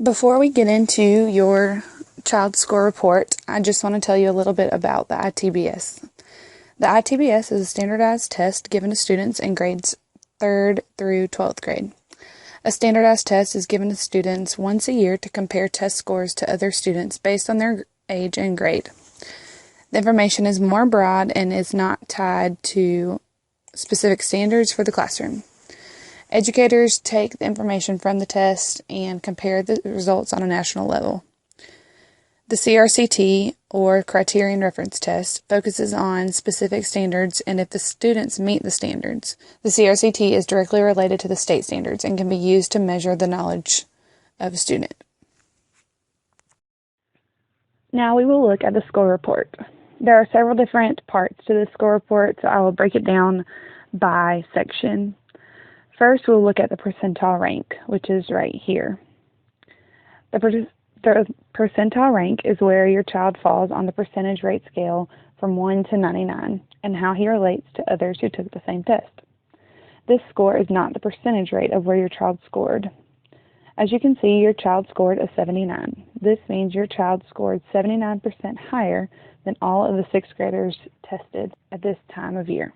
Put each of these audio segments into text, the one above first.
Before we get into your child score report, I just want to tell you a little bit about the ITBS. The ITBS is a standardized test given to students in grades 3rd through 12th grade. A standardized test is given to students once a year to compare test scores to other students based on their age and grade. The information is more broad and is not tied to specific standards for the classroom. Educators take the information from the test and compare the results on a national level. The CRCT, or Criterion Reference Test, focuses on specific standards and if the students meet the standards. The CRCT is directly related to the state standards and can be used to measure the knowledge of a student. Now we will look at the score report. There are several different parts to the score report, so I will break it down by section. First, we'll look at the percentile rank, which is right here. The percentile rank is where your child falls on the percentage rate scale from 1 to 99 and how he relates to others who took the same test. This score is not the percentage rate of where your child scored. As you can see, your child scored a 79. This means your child scored 79% higher than all of the 6th graders tested at this time of year.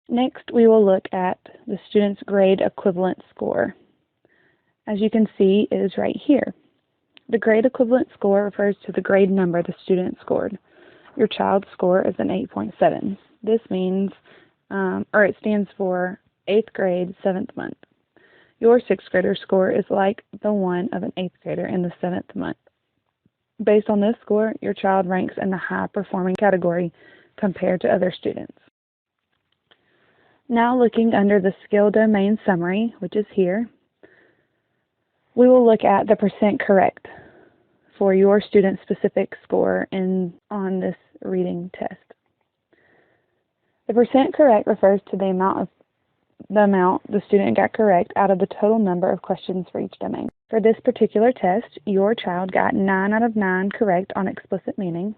Next, we will look at the student's grade equivalent score. As you can see, it is right here. The grade equivalent score refers to the grade number the student scored. Your child's score is an 8.7. This means, it stands for 8th grade, 7th month. Your 6th grader score is like the one of an 8th grader in the 7th month. Based on this score, your child ranks in the high performing category compared to other students. Now looking under the skill domain summary, which is here, we will look at the percent correct for your student specific score on this reading test. The percent correct refers to the amount the student got correct out of the total number of questions for each domain. For this particular test, your child got 9 out of 9 correct on explicit meaning,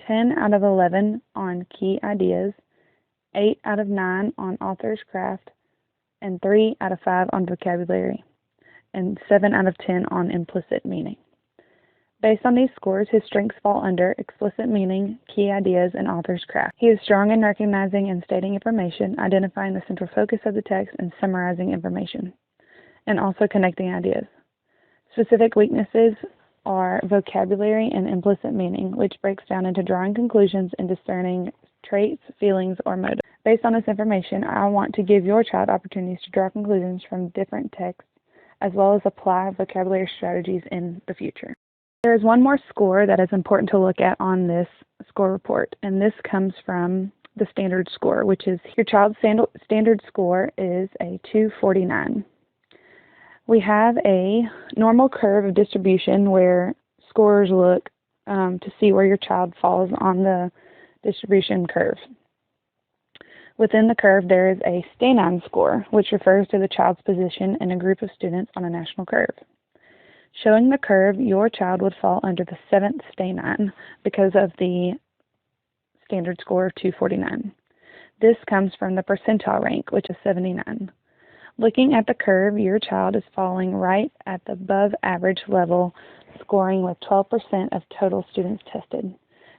10 out of 11 on key ideas, 8 out of 9 on author's craft, and 3 out of 5 on vocabulary, and 7 out of 10 on implicit meaning. Based on these scores, his strengths fall under explicit meaning, key ideas, and author's craft. He is strong in recognizing and stating information, identifying the central focus of the text, and summarizing information, and also connecting ideas. Specific weaknesses are vocabulary and implicit meaning, which breaks down into drawing conclusions and discerning traits, feelings, or motives. Based on this information, I want to give your child opportunities to draw conclusions from different texts, as well as apply vocabulary strategies in the future. There is one more score that is important to look at on this score report, and this comes from the standard score, which is your child's standard score is a 249. We have a normal curve of distribution where scorers look to see where your child falls on the distribution curve. Within the curve, there is a Stanine score, which refers to the child's position in a group of students on a national curve. Showing the curve, your child would fall under the 7th Stanine because of the standard score of 249. This comes from the percentile rank, which is 79. Looking at the curve, your child is falling right at the above average level, scoring with 12% of total students tested.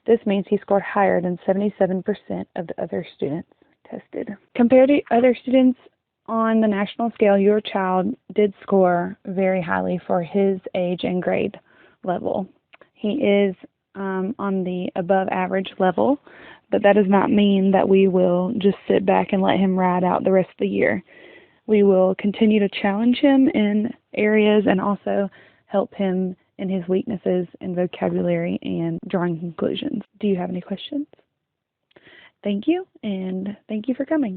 This means he scored higher than 77% of the other students tested. Compared to other students on the national scale, your child did score very highly for his age and grade level. He is on the above average level, but that does not mean that we will just sit back and let him ride out the rest of the year. We will continue to challenge him in areas and also help him in his weaknesses in vocabulary and drawing conclusions. Do you have any questions? Thank you, and thank you for coming.